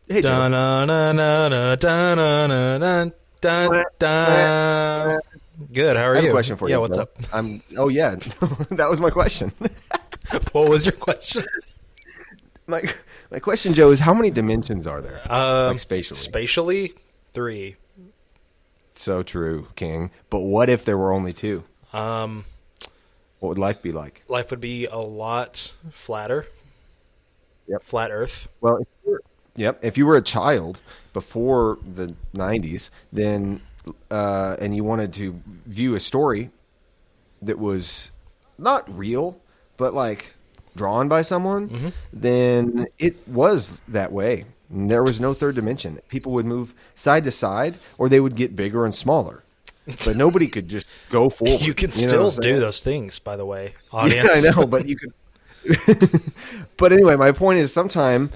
Hey, Joe. Good. How are you? I have a question for you. Yeah, what's Joe. up? Oh, yeah. That was my question. What was your question? My question, Joe, is how many dimensions are there? Like spatially. Spatially, 3. So true, King. But what if there were only 2? Um, What would life be like? Life would be a lot flatter. Yep. Flat Earth. Well, if you were a child before the 90s, then and you wanted to view a story that was not real, but like drawn by someone, then it was that way. And there was no third dimension. People would move side to side, or they would get bigger and smaller. But nobody could just go forward. You can know still what I'm do saying? those things, by the way, audience. Yeah, I know, but you could. But anyway, my point is, sometime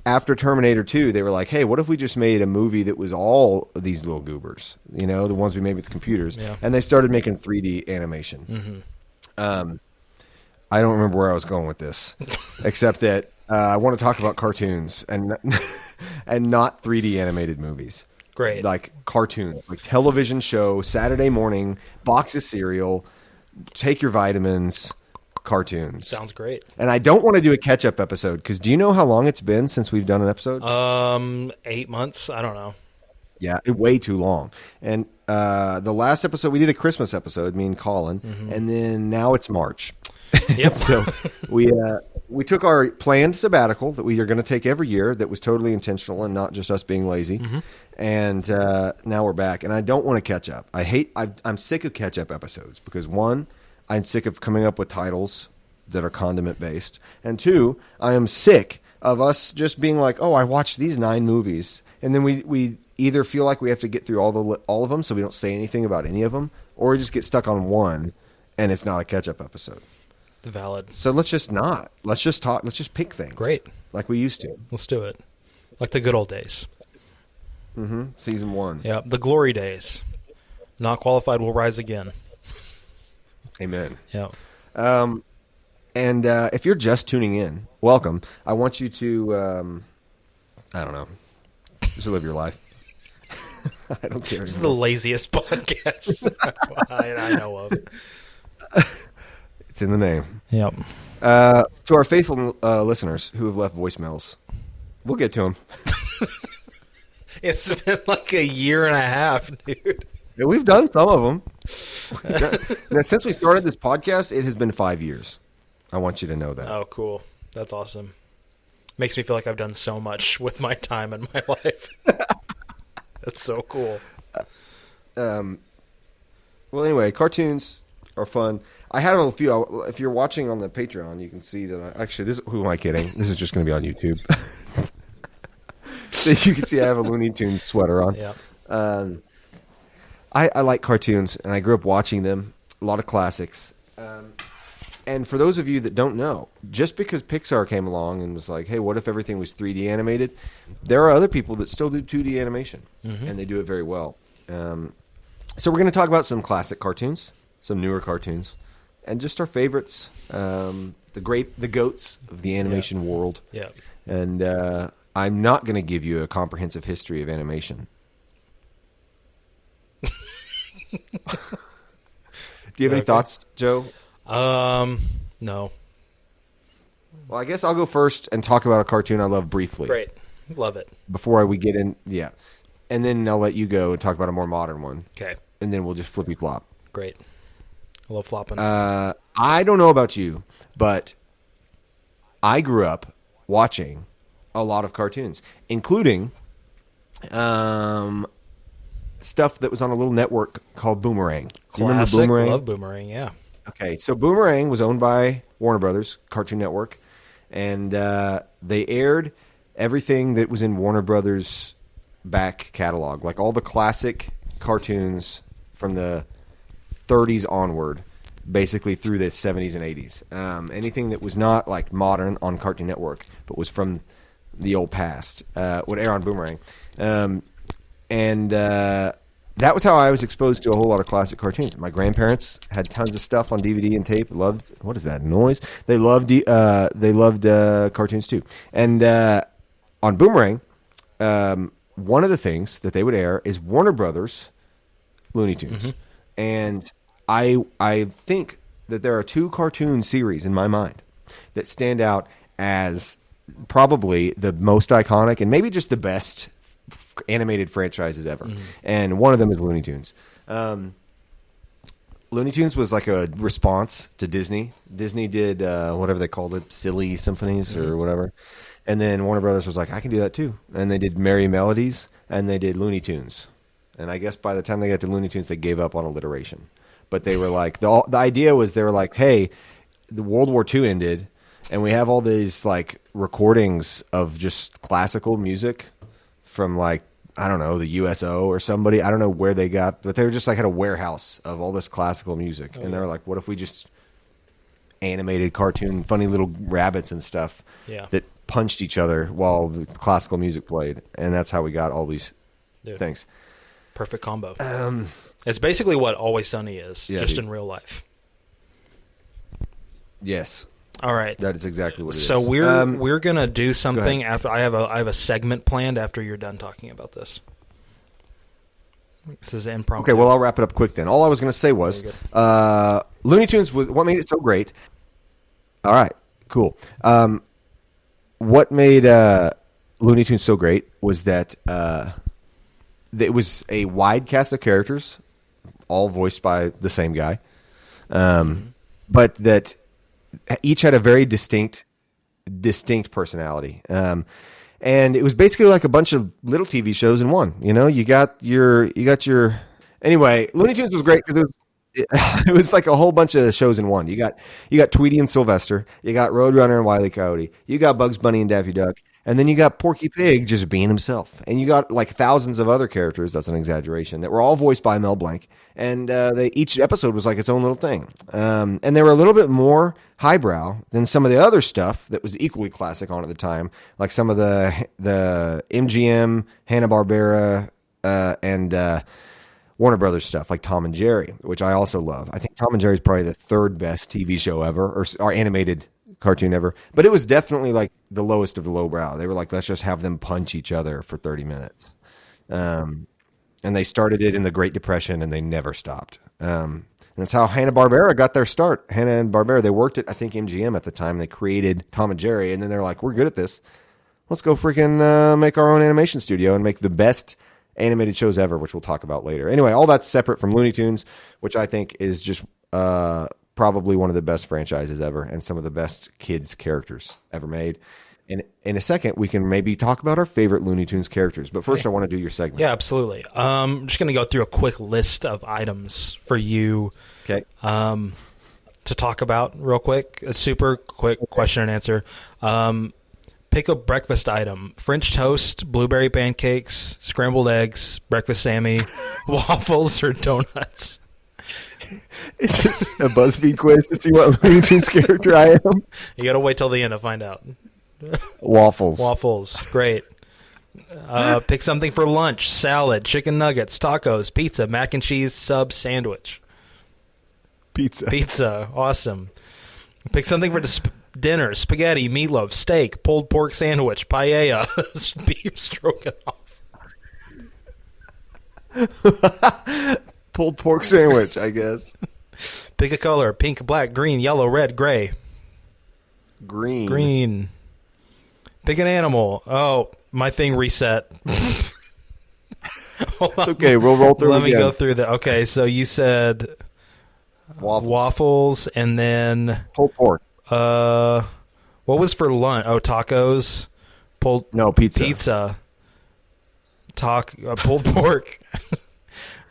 after Terminator 2, they were like, "Hey, what if we just made a movie that was all of these little goobers? You know, the ones we made with the computers." Yeah. And they started making 3D animation. I don't remember where I was going with this, except that I want to talk about cartoons and not 3D animated movies. Great. Like cartoons, like television show, Saturday morning, box of cereal, take your vitamins, cartoons. Sounds great. And I don't want to do a catch-up episode, because do you know how long it's been since we've done an episode? 8 months. I don't know. Yeah, way too long. And the last episode, we did a Christmas episode, me and Colin, and then now it's March. Yep. So we took our planned sabbatical that we are going to take every year that was totally intentional and not just us being lazy. And now we're back. And I don't want to catch up. I'm sick of catch-up episodes because, one, I'm sick of coming up with titles that are condiment-based. And two, I am sick of us just being like, oh, I watched these 9 movies. And then we either feel like we have to get through all of them so we don't say anything about any of them, or we just get stuck on one and it's not a catch-up episode. Valid. So let's just not. Let's just talk. Let's just pick things. Great. Like we used to. Let's do it. Like the good old days. Season 1. Yeah, the glory days. Not qualified will rise again. Amen. Yeah. And if you're just tuning in, welcome. I want you to, I don't know, just live your life. I don't care. This is the laziest podcast I know of. It's in the name. Yep. To our faithful listeners who have left voicemails, we'll get to them. It's been like a year and a half, dude. Yeah, we've done some of them. Now, since we started this podcast, it has been 5 years. I want you to know that. Oh, cool. That's awesome. Makes me feel like I've done so much with my time and my life. That's so cool. Well, anyway, cartoons are fun. I had a few. If you're watching on the Patreon, you can see that who am I kidding? This is just going to be on YouTube. So you can see I have a Looney Tunes sweater on. Yeah. I like cartoons, and I grew up watching them. A lot of classics. And for those of you that don't know, just because Pixar came along and was like, hey, what if everything was 3D animated? There are other people that still do 2D animation, and they do it very well. So we're going to talk about some classic cartoons, some newer cartoons, and just our favorites, the goats of the animation world. Yeah. And I'm not going to give you a comprehensive history of animation. Do you have any thoughts, Joe? No. Well, I guess I'll go first and talk about a cartoon I love briefly. Great. Love it. Before we get in, yeah. And then I'll let you go and talk about a more modern one. Okay. And then we'll just flippy flop. Great. I love flopping. I don't know about you, but I grew up watching a lot of cartoons, including stuff that was on a little network called Boomerang. Do you remember Classic. Boomerang? Love Boomerang, yeah. Okay, so Boomerang was owned by Warner Brothers Cartoon Network, and they aired everything that was in Warner Brothers' back catalog, like all the classic cartoons from the 30s onward, basically through the 70s and 80s. Anything that was not like modern on Cartoon Network, but was from the old past, would air on Boomerang. And that was how I was exposed to a whole lot of classic cartoons. My grandparents had tons of stuff on DVD and tape. Loved, what is that noise? They loved cartoons too. And on Boomerang, one of the things that they would air is Warner Brothers Looney Tunes. And I think that there are two cartoon series in my mind that stand out as probably the most iconic and maybe just the best animated franchises ever. And one of them is Looney Tunes. Looney Tunes was like a response to Disney. Disney did whatever they called it, Silly Symphonies or whatever. And then Warner Brothers was like, I can do that too. And they did Merry Melodies and they did Looney Tunes. And I guess by the time they got to Looney Tunes, they gave up on alliteration. But they were like, the idea was they were like, hey, the World War II ended and we have all these like recordings of just classical music from like, I don't know, the USO or somebody. I don't know where they got, but they were just like had a warehouse of all this classical music. And they were like, what if we just animated cartoon, funny little rabbits and stuff that punched each other while the classical music played? And that's how we got all these things. Perfect combo. It's basically what Always Sunny is, just in real life. Yes. All right. That is exactly what it is. So we're gonna do something after I have a segment planned after you're done talking about this. This is impromptu. Okay, well I'll wrap it up quick then. All I was going to say was Looney Tunes was what made it so great. All right, cool. What made Looney Tunes so great was that it was a wide cast of characters, all voiced by the same guy, but that each had a very distinct personality. And it was basically like a bunch of little TV shows in one. You know, you got your anyway. Looney Tunes was great because it was like a whole bunch of shows in one. You got Tweety and Sylvester, you got Roadrunner and Wile E. Coyote, you got Bugs Bunny and Daffy Duck, and then you got Porky Pig just being himself, and you got like thousands of other characters. That's an exaggeration. That were all voiced by Mel Blanc, and each episode was like its own little thing. And they were a little bit more highbrow than some of the other stuff that was equally classic on at the time, like some of the MGM, Hanna-Barbera, and Warner Brothers stuff, like Tom and Jerry, which I also love. I think Tom and Jerry is probably the third best TV show ever, or animated cartoon ever. But it was definitely like the lowest of the lowbrow. They were like, let's just have them punch each other for 30 minutes. And they started it in the Great Depression, and they never stopped. And that's how Hanna-Barbera got their start. Hanna-Barbera, they worked at, I think, MGM at the time. They created Tom and Jerry, and then they're like, we're good at this. Let's go freaking make our own animation studio and make the best animated shows ever, which we'll talk about later. Anyway, all that's separate from Looney Tunes, which I think is just probably one of the best franchises ever and some of the best kids characters ever made. And in a second, we can maybe talk about our favorite Looney Tunes characters. But first, I want to do your segment. Yeah, absolutely. I'm just going to go through a quick list of items for you to talk about real quick. A super quick question and answer. Pick a breakfast item: French toast, blueberry pancakes, scrambled eggs, breakfast Sammy, waffles, or donuts. It's just a BuzzFeed quiz to see what Looney Tunes character I am. You got to wait till the end to find out. Waffles. Great. Pick something for lunch: salad, chicken nuggets, tacos, pizza, mac and cheese, sub, sandwich. Pizza. Awesome. Pick something for dinner: spaghetti, meatloaf, steak, pulled pork sandwich, paella, beef stroganoff. Pulled pork sandwich, I guess. Pick a color: pink, black, green, yellow, red, gray. Green. Pick an animal. Oh, my thing reset. It's okay. We'll roll through Let me again. go through that. Okay, so you said waffles and then pulled pork. What was for lunch? Oh, tacos. Pizza. Pulled pork.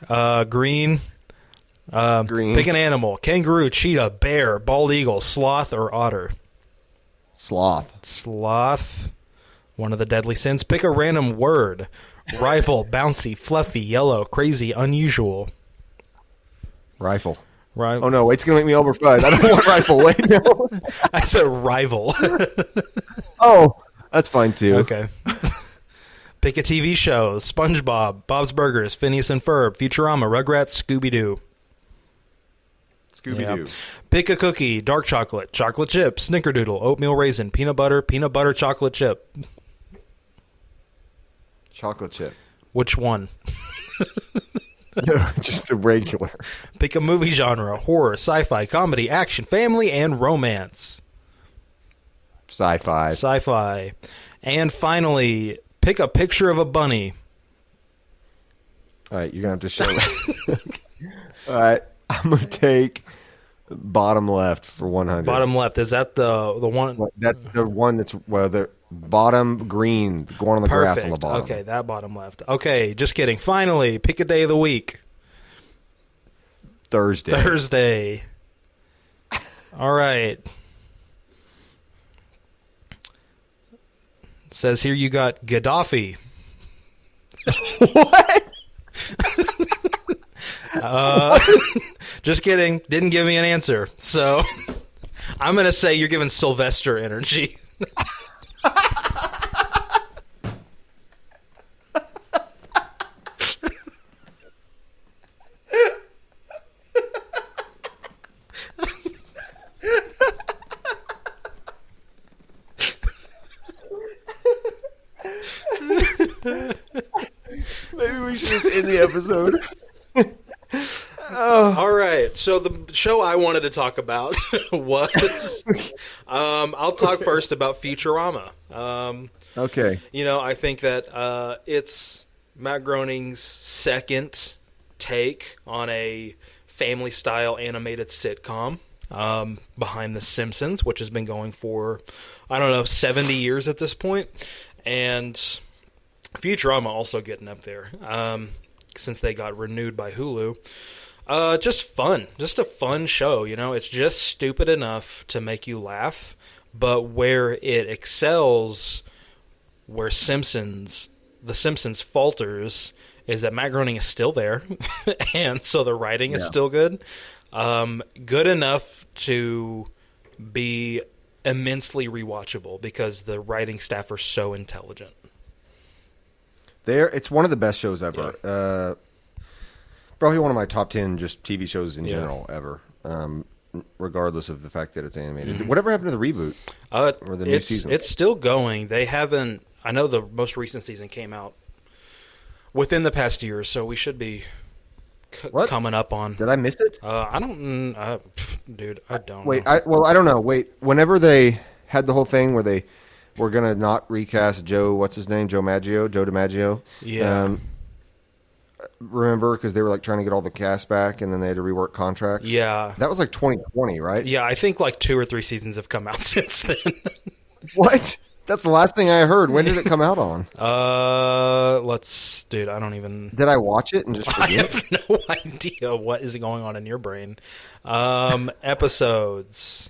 Green. Green. Pick an animal: kangaroo, cheetah, bear, bald eagle, sloth, or otter. Sloth. One of the deadly sins. Pick a random word: rifle, bouncy, fluffy, yellow, crazy, unusual. Rifle. Right. Oh no! Wait, it's gonna make me over fudge. I don't want rifle. Wait, no. I said rival. Oh, that's fine too. Okay. Pick a TV show: SpongeBob, Bob's Burgers, Phineas and Ferb, Futurama, Rugrats, Scooby-Doo. Scooby-Doo. Yeah. Pick a cookie: dark chocolate, chocolate chip, snickerdoodle, oatmeal raisin, peanut butter chocolate chip. Chocolate chip. Which one? No, just the regular. Pick a movie genre: horror, sci-fi, comedy, action, family, and romance. Sci-fi. Sci-fi. And finally, pick a picture of a bunny. All right, you're going to have to show it. All right, I'm going to take bottom left for 100. Bottom left, is that the one? That's the one that's, well, the bottom green, going on the Perfect. grass on the bottom. Okay, that bottom left. Okay, just kidding. Finally, pick a day of the week. Thursday. All right. It says here you got Gaddafi. What? Just kidding. Didn't give me an answer. So I'm going to say you're giving Sylvester energy. Maybe we should just end the episode. All right. So the show I wanted to talk about was I'll talk first about Futurama. Okay. You know, I think that it's Matt Groening's second take on a family-style animated sitcom behind The Simpsons, which has been going for, 70 years at this point. And Futurama also getting up there since they got renewed by Hulu. Just fun. Just a fun show, you know. It's just stupid enough to make you laugh, but where it excels, where The Simpsons falters, is that Matt Groening is still there, and so the writing is still good. Good enough to be immensely rewatchable because the writing staff are so intelligent. It's one of the best shows ever. Yeah. Probably one of my top 10 just TV shows in general ever, regardless of the fact that it's animated. Mm-hmm. Whatever happened to the reboot or the new season? It's still going. They haven't. I know the most recent season came out within the past year, so we should be coming up on. Did I miss it? I don't, dude. I don't. Wait, I don't know. Wait, whenever they had the whole thing where they were gonna not recast Joe, what's his name, Joe DiMaggio. Yeah. Remember, because they were like trying to get all the cast back, and then they had to rework contracts. Yeah, that was like 2020, right? Yeah, I think like 2 or 3 seasons have come out since then. What? That's the last thing I heard. When did it come out on? Dude, I don't even. Did I watch it and just forget? I have no idea what is going on in your brain. Episodes.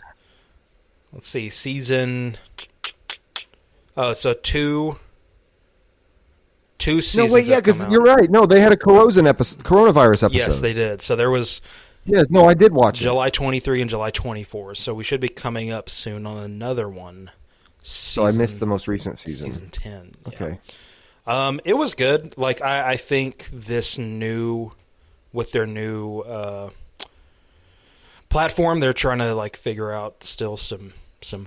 Let's see, season. Oh, so two seasons. No, wait, yeah, because you're right. No, they had a coronavirus episode. Yes, they did. So there was. Yes, no, I did watch July 23 and July 24. So we should be coming up soon on another one. So I missed the most recent season. Season 10. Yeah. Okay. It was good. Like I think with their new platform, they're trying to like figure out still some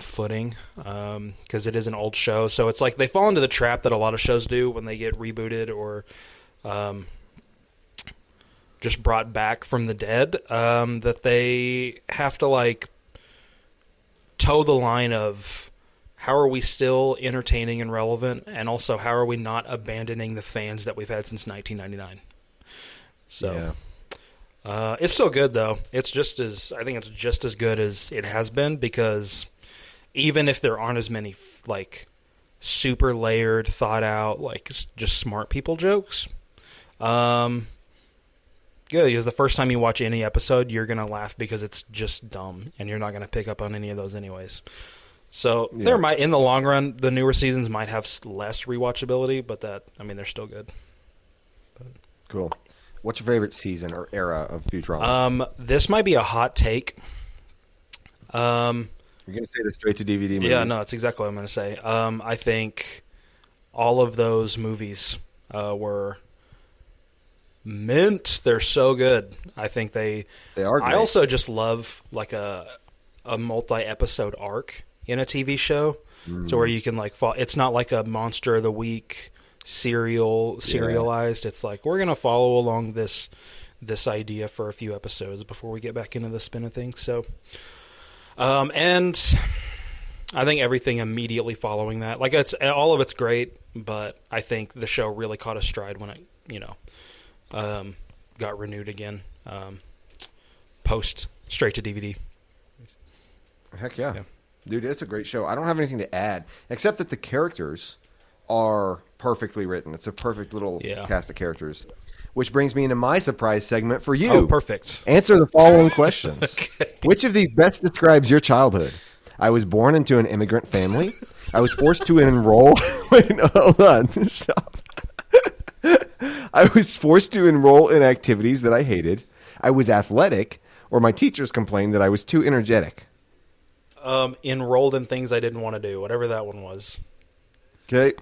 footing because it is an old show. So it's like they fall into the trap that a lot of shows do when they get rebooted or just brought back from the dead, that they have to like toe the line of how are we still entertaining and relevant, and also how are we not abandoning the fans that we've had since 1999. So it's still good though. I think it's just as good as it has been, because even if there aren't as many like super layered, thought out, like just smart people jokes, good, because the first time you watch any episode, you're going to laugh because it's just dumb, and you're not going to pick up on any of those anyways. So there might, in the long run, the newer seasons might have less rewatchability, but they're still good. Cool. What's your favorite season or era of Futurama? This might be a hot take. You're going to say the straight to DVD movies? Yeah, no, that's exactly what I'm going to say. I think all of those movies were mint. They're so good. I think they are great. I also just love like a multi-episode arc in a TV show, so where you can like fall. It's not like a Monster of the Week serialized. It's like we're gonna follow along this idea for a few episodes before we get back into the spin of things. So, and I think everything immediately following that, like all of it's great, but I think the show really caught a stride when it, got renewed again, post straight to DVD. Heck yeah. Dude, it's a great show. I don't have anything to add, except that the characters are perfectly written. It's a perfect little cast of characters. Which brings me into my surprise segment for you. Oh, perfect. Answer the following questions. Okay. Which of these best describes your childhood? I was born into an immigrant family. I was forced to enroll... Wait, no, hold on. Stop. I was forced to enroll in activities that I hated. I was athletic, or my teachers complained that I was too energetic. Enrolled in things I didn't want to do, whatever that one was. Okay.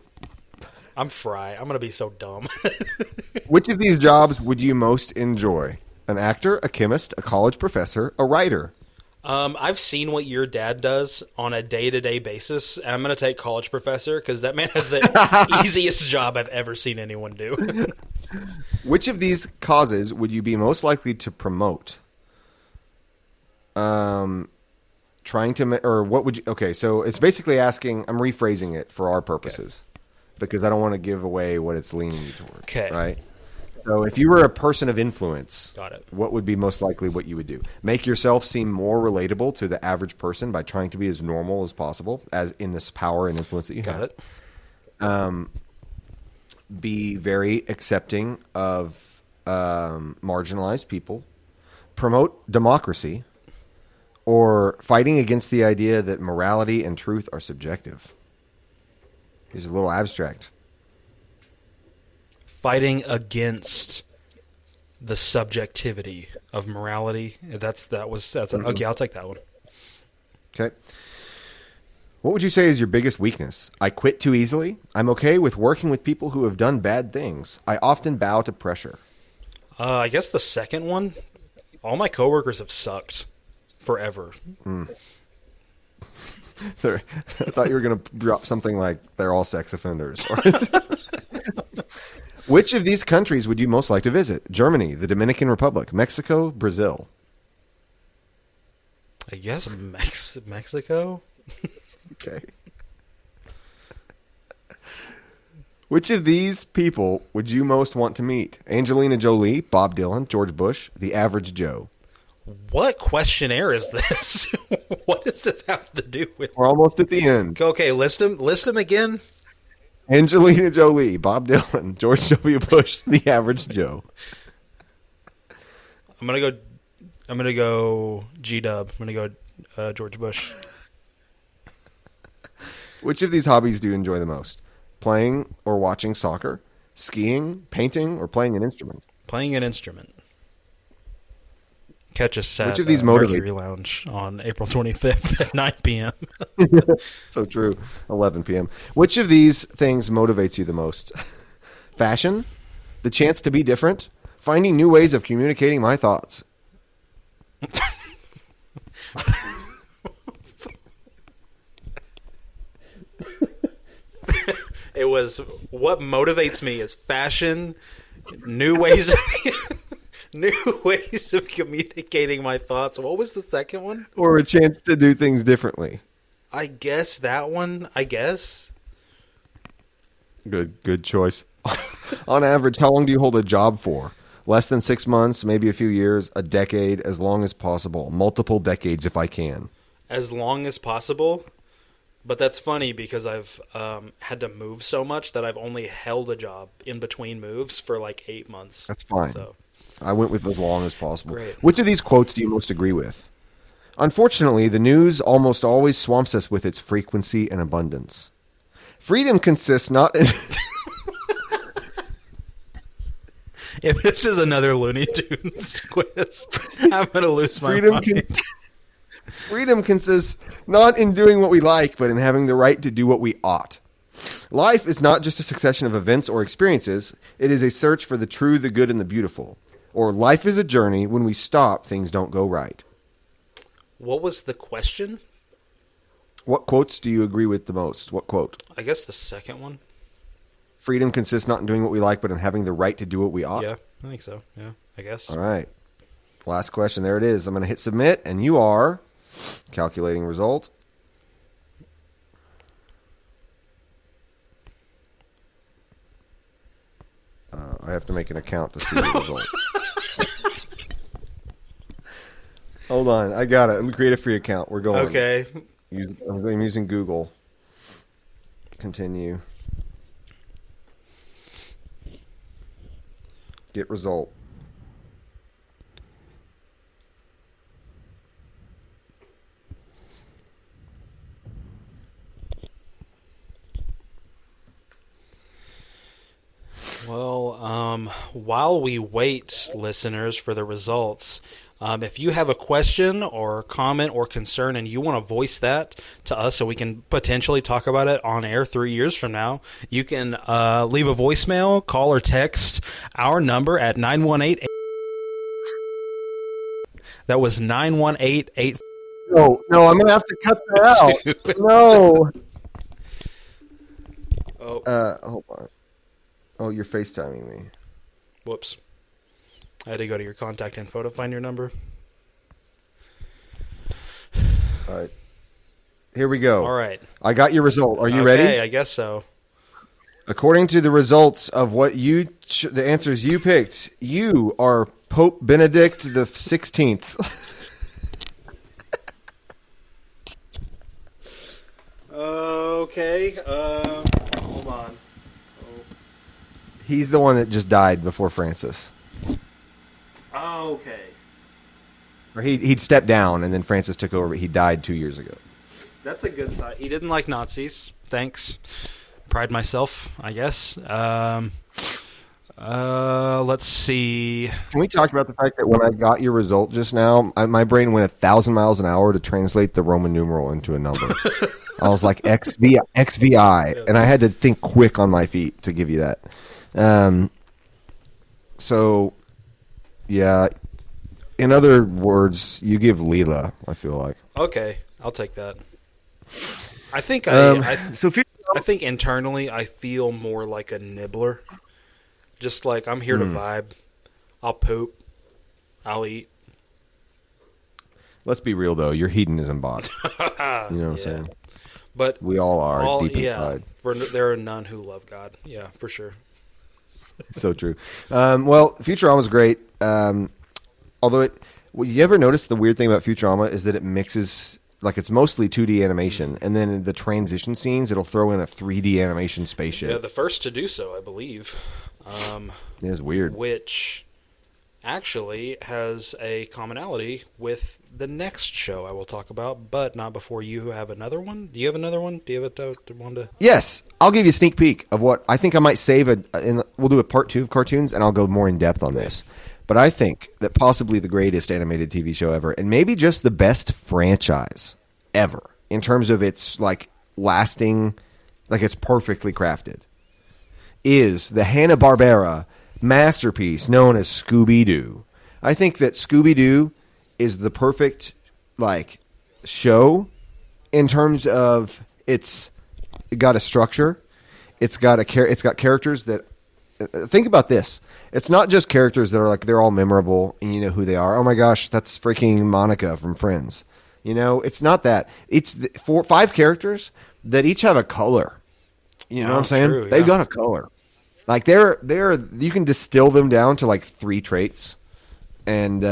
I'm Fry. I'm going to be so dumb. Which of these jobs would you most enjoy? An actor, a chemist, a college professor, a writer? I've seen what your dad does on a day-to-day basis. And I'm going to take college professor because that man has the easiest job I've ever seen anyone do. Which of these causes would you be most likely to promote? Okay, so it's basically asking, I'm rephrasing it for our purposes because I don't want to give away what it's leaning you towards. Okay. Right? So if you were a person of influence, got it. What would be most likely what you would do? Make yourself seem more relatable to the average person by trying to be as normal as possible, as in this power and influence that you have. Got it. Be very accepting of marginalized people. Promote democracy. Or fighting against the idea that morality and truth are subjective. Here's a little abstract. Fighting against the subjectivity of morality. Okay, I'll take that one. Okay. What would you say is your biggest weakness? I quit too easily. I'm okay with working with people who have done bad things. I often bow to pressure. I guess the second one. All my coworkers have sucked forever. I thought you were going to drop something like they're all sex offenders. Which of these countries would you most like to visit? Germany, the Dominican Republic, Mexico, Brazil? I guess Mexico. Okay. Which of these people would you most want to meet? Angelina Jolie, Bob Dylan, George Bush, the average Joe? What questionnaire is this? What does this have to do with? We're almost at the end. Okay, list them again. Angelina Jolie, Bob Dylan, George W. Bush, the average Joe. I'm gonna go G-Dub. I'm gonna go George Bush. Which of these hobbies do you enjoy the most? Playing or watching soccer, skiing, painting, or playing an instrument? Playing an instrument. Catch us at Which of these Mercury Lounge on April 25th at 9 p.m. So true. 11 p.m. Which of these things motivates you the most? Fashion? The chance to be different? Finding new ways of communicating my thoughts? It was what motivates me is fashion, new ways of communicating my thoughts. What was the second one? Or a chance to do things differently. I guess that one. I guess. Good choice. On average, how long do you hold a job for? Less than 6 months, maybe a few years, a decade, as long as possible. Multiple decades if I can. As long as possible. But that's funny because I've had to move so much that I've only held a job in between moves for like 8 months. That's fine. So. I went with as long as possible. Great. Which of these quotes do you most agree with? Unfortunately, the news almost always swamps us with its frequency and abundance. Freedom consists not in... If this is another Looney Tunes quiz, I'm going to lose my mind. Freedom consists not in doing what we like, but in having the right to do what we ought. Life is not just a succession of events or experiences. It is a search for the true, the good, and the beautiful. Or life is a journey. When we stop, things don't go right. What was the question? What quotes do you agree with the most? What quote? I guess the second one. freedom consists not in doing what we like, but in having the right to do what we ought? Yeah, I think so. Yeah, I guess. All right. Last question. There it is. I'm going to hit submit, and you are calculating result. I have to make an account to see the result. Hold on. I got it. Create a free account. We're going. Okay. I'm using Google. Continue. Get result. Well, while we wait, listeners, for the results, if you have a question or comment or concern and you want to voice that to us so we can potentially talk about it on air 3 years from now, you can leave a voicemail, call, or text our number at 918. That was 918-8. No, I'm going to have to cut that out. No. Hold on. Oh, you're FaceTiming me. Whoops. I had to go to your contact info to find your number. All right. Here we go. All right. I got your result. Are you ready? I guess so. According to the results of what the answers you picked, you are Pope Benedict the 16th. Okay. Hold on. He's the one that just died before Francis. Okay. Or he'd stepped down, and then Francis took over, but he died 2 years ago. That's a good sign. He didn't like Nazis. Thanks. Pride myself, I guess. Let's see. Can we talk about the fact that when I got your result just now, my brain went 1,000 miles an hour to translate the Roman numeral into a number. I was like XVI, and I had to think quick on my feet to give you that. So, yeah. In other words, you give Leela, I feel like. Okay, I'll take that. I think I think internally I feel more like a nibbler. Just like I'm here to vibe. I'll poop. I'll eat. Let's be real though, you're hedonism bot. You know what I'm saying? But we all are deep inside. There are none who love God. Yeah, for sure. So true. Well, Futurama was great. Although you ever notice the weird thing about Futurama is that it mixes, like, it's mostly 2D animation, and then in the transition scenes, it'll throw in a 3D animation spaceship. Yeah, the first to do so, I believe. It's weird. Which actually has a commonality with the next show I will talk about, but not before you have another one. Do you have another one? Do you have one to? Yes, I'll give you a sneak peek of what I think I might save. We'll do a part 2 of cartoons, and I'll go more in depth on this. But I think that possibly the greatest animated TV show ever, and maybe just the best franchise ever, in terms of its like lasting, like it's perfectly crafted, is the Hanna-Barbera masterpiece known as Scooby-Doo. I think that Scooby-Doo is the perfect like show in terms of it got a structure, it's got characters that think about this. It's not just characters that are like they're all memorable and you know who they are. Oh my gosh, that's freaking Monica from Friends. You know, it's not that. It's 5 characters that each have a color. You know what I'm saying? True, yeah. They've got a color. Like they're you can distill them down to like 3 traits, and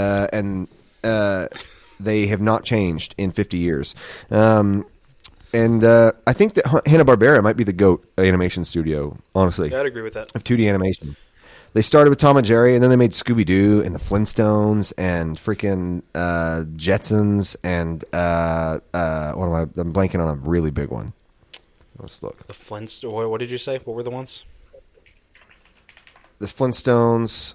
they have not changed in 50 years. And I think that Hanna-Barbera might be the GOAT animation studio, honestly. Yeah, I'd agree with that. Of 2D animation. They started with Tom and Jerry, and then they made Scooby-Doo and the Flintstones and freaking Jetsons and I'm blanking on a really big one. Let's look. The Flintstones. What did you say? What were the ones? The Flintstones.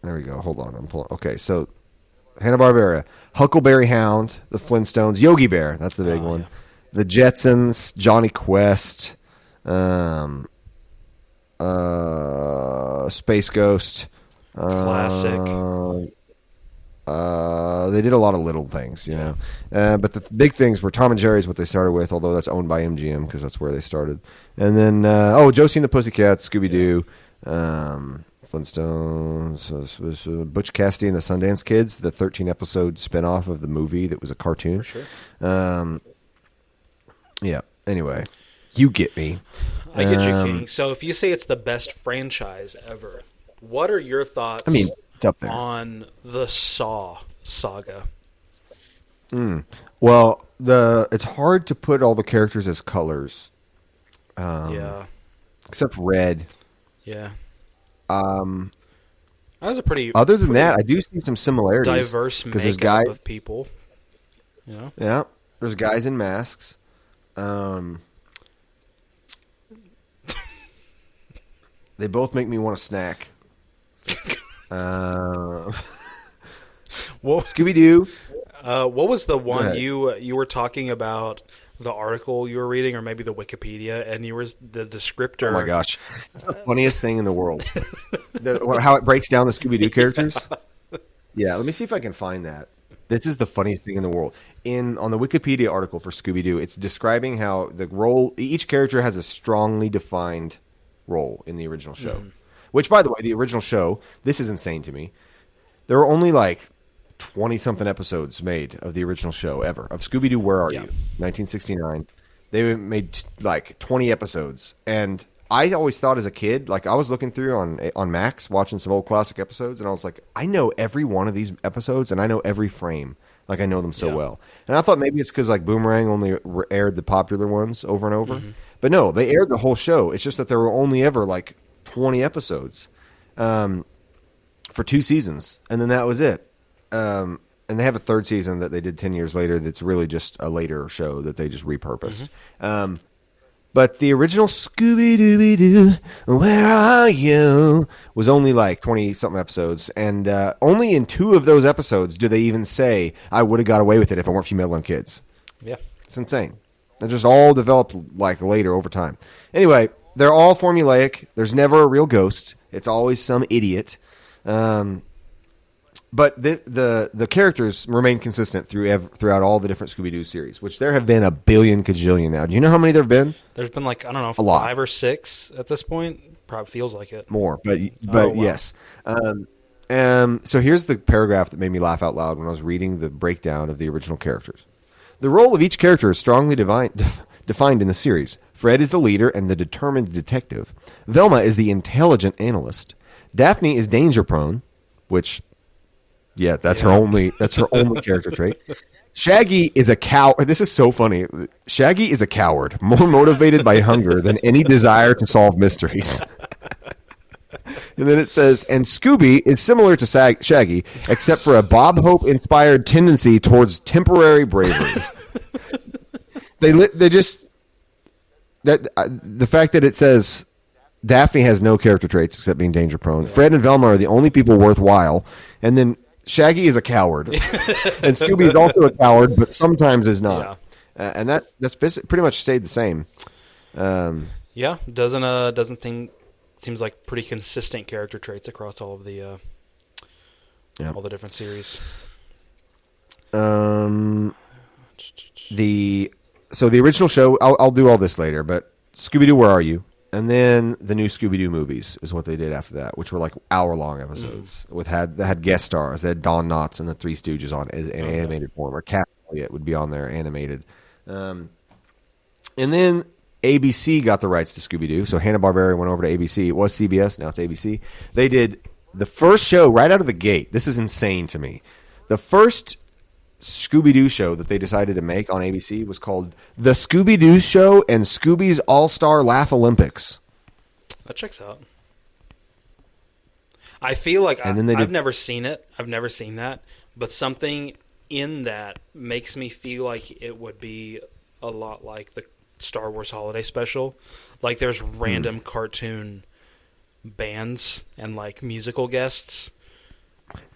There we go. Hold on. I'm pulling. Okay, so Hanna-Barbera, Huckleberry Hound, the Flintstones, Yogi Bear. That's the big one. Yeah. The Jetsons, Johnny Quest, Space Ghost. Classic. They did a lot of little things, you know. But the big things were Tom and Jerry is what they started with, although that's owned by MGM because that's where they started. And then, Josie and the Pussycats, Scooby-Doo, Flintstones, Butch Cassidy and the Sundance Kids, the 13-episode spinoff of the movie that was a cartoon. For sure. Yeah, anyway, you get me. I get you, King. So if you say it's the best franchise ever, what are your thoughts it's up there. on the Saw saga? Well, it's hard to put all the characters as colors. Except red. Yeah. That was a pretty. Other than that, I do see some similarities. Diverse makeup there's guys, of people. You know? Yeah, there's guys in masks. They both make me want a snack. Scooby-Doo. What was the one you were talking about? The article you were reading, or maybe the Wikipedia, and you were the descriptor. Oh my gosh, it's the funniest thing in the world. How it breaks down the Scooby-Doo characters. Yeah, let me see if I can find that. This is the funniest thing in the world. On the Wikipedia article for Scooby-Doo, it's describing how the role each character has a strongly defined role in the original show. Which, by the way, the original show, this is insane to me. There were only like 20-something episodes made of the original show ever. Of Scooby-Doo, Where Are You? 1969. They made like 20 episodes. And I always thought as a kid, like I was looking through on Max, watching some old classic episodes, and I was like, I know every one of these episodes, and I know every frame. Like I know them so well. And I thought maybe it's because like Boomerang only aired the popular ones over and over. But no, they aired the whole show. It's just that there were only ever like 20 episodes for 2 seasons. And then that was it. And they have a third season that they did 10 years later that's really just a later show that they just repurposed. But the original Scooby-Dooby-Doo, Where Are You? Was only like 20-something episodes. And only in 2 of those episodes do they even say, I would have got away with it if it weren't female and kids. Yeah. It's insane. They're just all developed like later over time. Anyway, they're all formulaic. There's never a real ghost. It's always some idiot. But the characters remain consistent throughout all the different Scooby-Doo series, which there have been a billion kajillion now. Do you know how many there have been? There's been like, I don't know, a lot. 5 or 6 at this point. Probably feels like it. More, but yes. So here's the paragraph that made me laugh out loud when I was reading the breakdown of the original characters. The role of each character is strongly defined in the series. Fred is the leader and the determined detective. Velma is the intelligent analyst. Daphne is danger-prone, which... Yeah, that's her only character trait. Shaggy is a coward. This is so funny. Shaggy is a coward, more motivated by hunger than any desire to solve mysteries. And then it says, and Scooby is similar to Shaggy, except for a Bob Hope-inspired tendency towards temporary bravery. They just the fact that it says Daphne has no character traits except being danger prone. Fred and Velma are the only people worthwhile, and then Shaggy is a coward, and Scooby is also a coward, but sometimes is not. And that's pretty much stayed the same. Doesn't think seems like pretty consistent character traits across all of the all the different series. The original show, I'll do all this later, but Scooby-Doo, Where Are You? And then the new Scooby-Doo movies is what they did after that, which were like hour-long episodes that had guest stars. They had Don Knotts and the Three Stooges on in animated form, or Cat Elliott would be on there animated. And then ABC got the rights to Scooby-Doo, so Hanna-Barbera went over to ABC. It was CBS, now it's ABC. They did the first show right out of the gate. This is insane to me. The first Scooby-Doo show that they decided to make on ABC was called The Scooby-Doo Show and Scooby's All-Star Laugh Olympics. That checks out. I feel like I've never seen it. I've never seen that. But something in that makes me feel like it would be a lot like the Star Wars Holiday Special. Like there's random cartoon bands and like musical guests.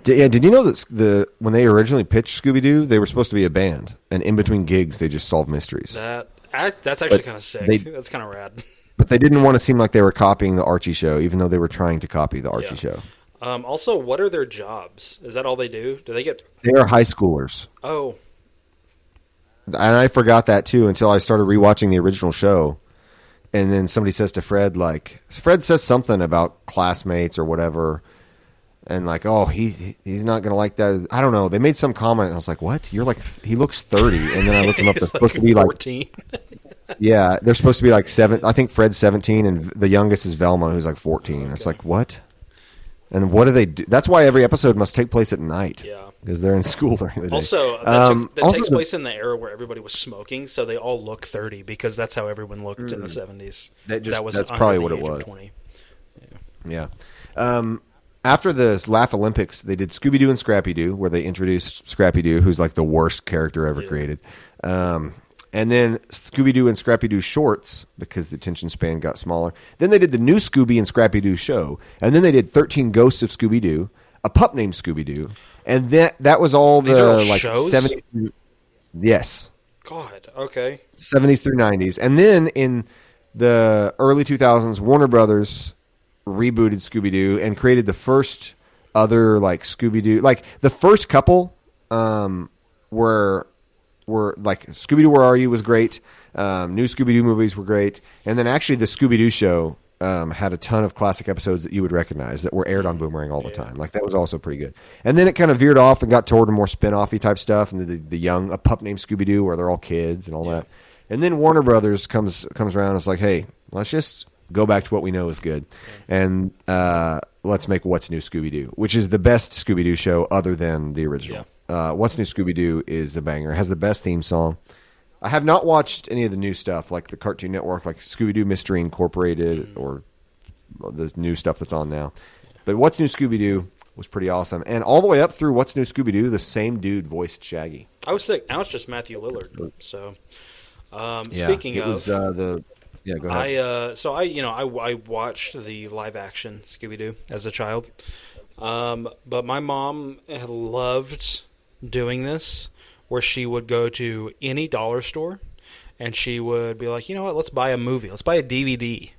Did you know that when they originally pitched Scooby-Doo, they were supposed to be a band, and in between gigs, they just solved mysteries. That's actually kind of sick. That's kind of rad. But they didn't want to seem like they were copying the Archie show, even though they were trying to copy the Archie show. Also, what are their jobs? Is that all they do? Do they get? They are high schoolers. Oh, And I forgot that too until I started rewatching the original show. And then somebody says to Fred, like, Fred says something about classmates or whatever. And like, oh, he's not going to like that. I don't know. They made some comment. And I was like, what? You're like, he looks 30. And then I looked him up. They're supposed to be 14. yeah, they're supposed to be like 7. I think Fred's 17 and the youngest is Velma, who's like 14. Okay. It's like, what? And what do they do? That's why every episode must take place at night. Yeah. Because they're in school during the day. Also, that takes place in the era where everybody was smoking, so they all look 30 because that's how everyone looked in the 70s. That's probably what it was. 20. Yeah. After the Laugh Olympics, they did Scooby-Doo and Scrappy-Doo, where they introduced Scrappy-Doo, who's like the worst character ever created. And then Scooby-Doo and Scrappy-Doo shorts, because the attention span got smaller. Then they did the new Scooby and Scrappy-Doo show. And then they did 13 Ghosts of Scooby-Doo, a pup named Scooby-Doo. And that was all These are all like shows? 70s. Yes. God, okay. 70s through 90s. And then in the early 2000s, Warner Brothers rebooted Scooby-Doo and created the first other like Scooby-Doo. Like the first couple were like Scooby-Doo Where Are You was great. New Scooby-Doo movies were great. And then actually the Scooby-Doo show had a ton of classic episodes that you would recognize that were aired on Boomerang all the time. Like that was also pretty good. And then it kind of veered off and got toward a more spin-offy type stuff, and a pup named Scooby-Doo where they're all kids and all that. And then Warner Brothers comes around and is like, hey, let's just go back to what we know is good. And let's make What's New Scooby-Doo, which is the best Scooby-Doo show other than the original. What's New Scooby-Doo is a banger. It has the best theme song. I have not watched any of the new stuff, like the Cartoon Network, like Scooby-Doo Mystery Incorporated, or the new stuff that's on now. But What's New Scooby-Doo was pretty awesome. And all the way up through What's New Scooby-Doo, the same dude voiced Shaggy. I was sick. Now it's just Matthew Lillard. So, speaking of, was go ahead. I watched the live action Scooby-Doo as a child, but my mom loved doing this, where she would go to any dollar store and she would be like, you know what, let's buy a movie. Let's buy a DVD.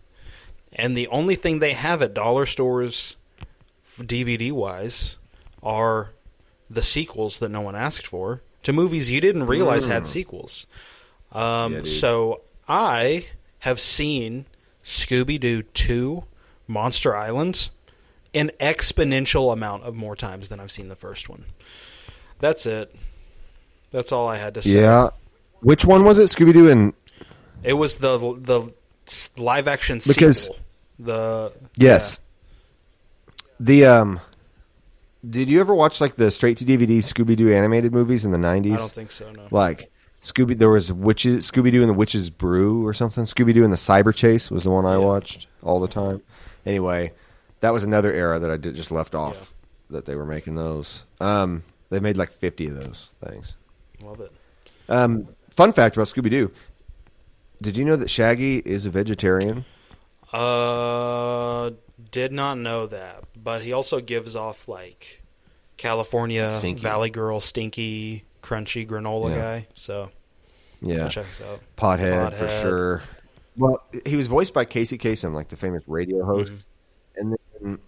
And the only thing they have at dollar stores DVD-wise are the sequels that no one asked for to movies you didn't realize had sequels. So I have seen Scooby-Doo 2 Monster Island an exponential amount of more times than I've seen the first one. That's it. That's all I had to say. Yeah. Which one was it? Scooby-Doo and... It was the live action sequel. Yes. The did you ever watch like the straight to DVD Scooby-Doo animated movies in the 90s? I don't think so, no. Like there was Scooby-Doo and the Witch's Brew or something. Scooby-Doo and the Cyber Chase was the one I watched all the time. Anyway, that was another era that I just left off that they were making those. They made like 50 of those things. Love it. Fun fact about Scooby-Doo. Did you know that Shaggy is a vegetarian? Did not know that. But he also gives off like California Stinky. Valley Girl, stinky, crunchy granola guy. So check us out. Pothead for sure. Well, he was voiced by Casey Kasem, like the famous radio host. And then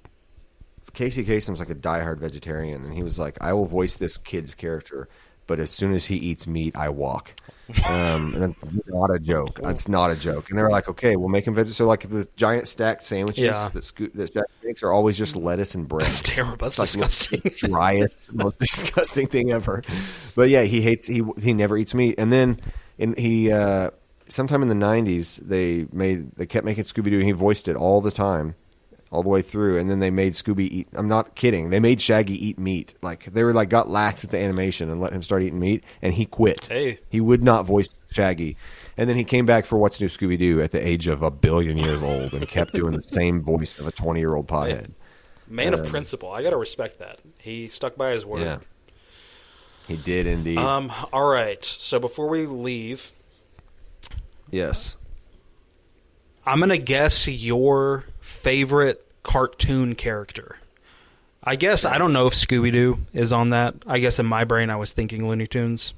Casey Kasem's like a diehard vegetarian, and he was like, I will voice this kid's character, but as soon as he eats meat, I walk. And that's not a joke. That's not a joke. And they were like, okay, we'll make him vegetarian. So like the giant stacked sandwiches that Jack makes are always just lettuce and bread. That's terrible. That's like disgusting. The driest, most disgusting thing ever. But yeah, he never eats meat. And then sometime in the 90s, they kept making Scooby-Doo, and he voiced it all the time, all the way through. And then they made Scooby eat. I'm not kidding. They made Shaggy eat meat. Like they were like got lax with the animation and let him start eating meat, and he quit. Hey, he would not voice Shaggy. And then he came back for What's New Scooby-Doo at the age of 1 billion years old and kept doing the same voice of a 20-year-old pothead. Man of principle. I got to respect that. He stuck by his word. Yeah. He did indeed. All right. So before we leave, yes, I'm going to guess your favorite cartoon character. I guess I don't know if Scooby-Doo is on that. I guess in my brain I was thinking Looney Tunes.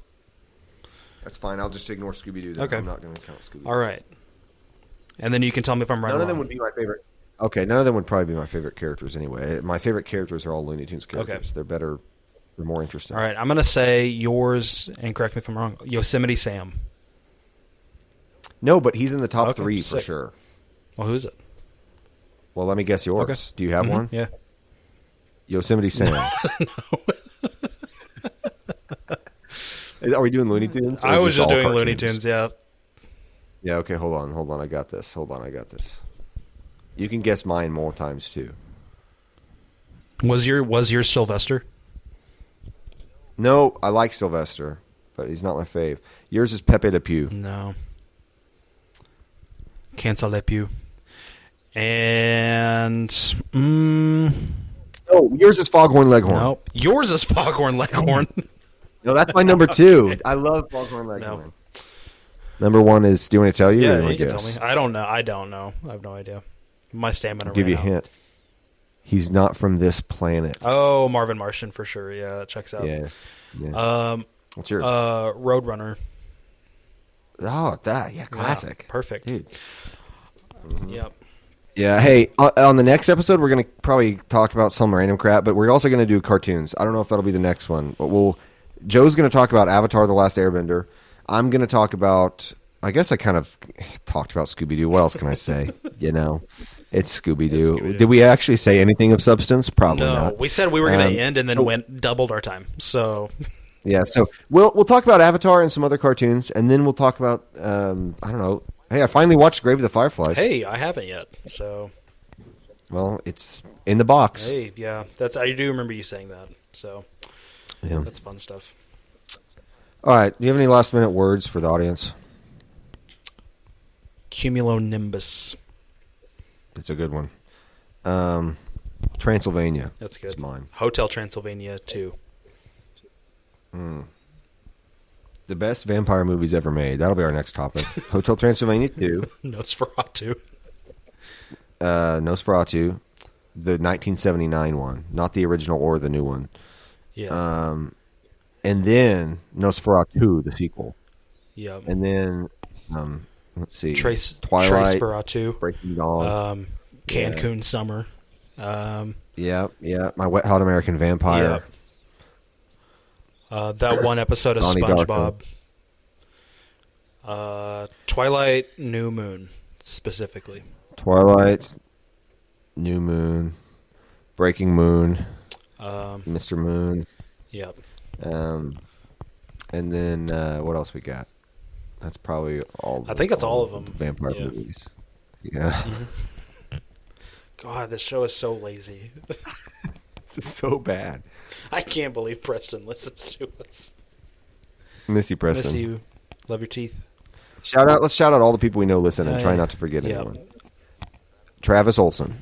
That's fine. I'll just ignore Scooby-Doo then. Okay. I'm not going to count Scooby-Doo. All right. And then you can tell me if I'm right or None wrong. of them would be my favorite. Okay, none of them would probably be my favorite characters anyway. My favorite characters are all Looney Tunes characters. Okay. They're better. They're more interesting. All right, I'm going to say yours, and correct me if I'm wrong, Yosemite Sam. No, but he's in the top Okay, 3 sick. for sure. Well, who's it? Well, let me guess yours. Okay. Do you have one? Yeah. Yosemite Sam. Are we doing Looney Tunes? I was just all doing Looney cartoons? Tunes, yeah. Yeah, okay, hold on. I got this. You can guess mine more times, too. Was yours Sylvester? No, I like Sylvester, but he's not my fave. Yours is Pepe Le Pew. No. Cancel Le Pew. And Oh, yours is Foghorn Leghorn. nope. Yours is Foghorn Leghorn. No, that's my number 2. I love Foghorn Leghorn. No. Number 1 is, do you want to tell you? or Yeah, do you want you to can guess? tell me. I don't know. I have no idea. My stamina I'll give you a ran out. hint. He's not from this planet. Oh, Marvin Martian for sure. Yeah, that checks out. Yeah. What's yours? Roadrunner. Oh, yeah, classic. Yeah, perfect. Dude. Yep. Yeah, hey, on the next episode, we're going to probably talk about some random crap, but we're also going to do cartoons. I don't know if that'll be the next one, but Joe's going to talk about Avatar: The Last Airbender. I'm going to talk about, I guess I kind of talked about Scooby-Doo. What else can I say? It's Scooby-Doo. Scooby-Doo. Did we actually say anything of substance? Probably No, not. we said we were going to end and then doubled our time. So Yeah, so we'll talk about Avatar and some other cartoons, and then we'll talk about, I don't know. Hey, I finally watched Grave of the Fireflies. hey, I haven't yet. So Well, it's in the box. hey, yeah, I do remember you saying that. So Yeah. that's fun stuff. All right, do you have any last-minute words for the audience? Cumulonimbus. It's a good one. Transylvania. That's good. Is mine. Hotel Transylvania 2. The best vampire movies ever made. That'll be our next topic. Hotel Transylvania 2. Nosferatu. Nosferatu. The 1979 one. Not the original or the new one. Yeah. And then Nosferatu, the sequel. Yeah. And then, let's see. Trace Twilight. Ferratu. Breaking Dawn. Cancun Summer. Yeah. My Wet Hot American Vampire. That one episode of Donnie SpongeBob. Twilight, New Moon, specifically. Twilight, New Moon, Breaking Moon, Mr. Moon. Yep. And then what else we got? That's probably all. I think that's all of them. Vampire Yeah. movies. Yeah. God, this show is so lazy. This is so bad. I can't believe Preston listens to us. Miss you, Preston. Miss you. Love your teeth. Let's shout out all the people we know listen and try yeah. not to forget Yeah. anyone. Travis Olson.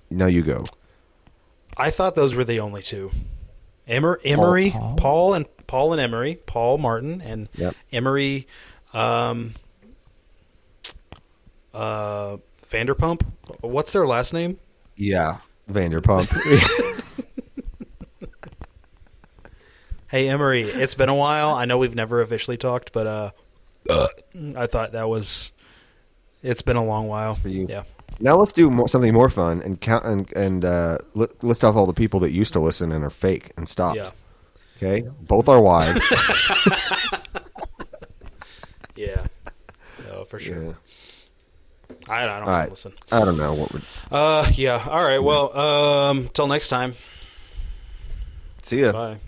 Now you go. I thought those were the only two. Emery, Paul and Emery, Paul Martin and Yep. Emery, Vanderpump. What's their last name? Yeah. Vanderpump. Hey Emery, it's been a while. I know we've never officially talked, but I thought that was. It's been a long while. for you. Yeah. Now let's do something more fun and count and list off all the people that used to listen and are fake and stopped. Yeah. Okay, both our wives. Yeah. No, for sure. Yeah. I don't All right. listen. I don't know what would. Yeah. All right. Well, till next time. See ya. Bye.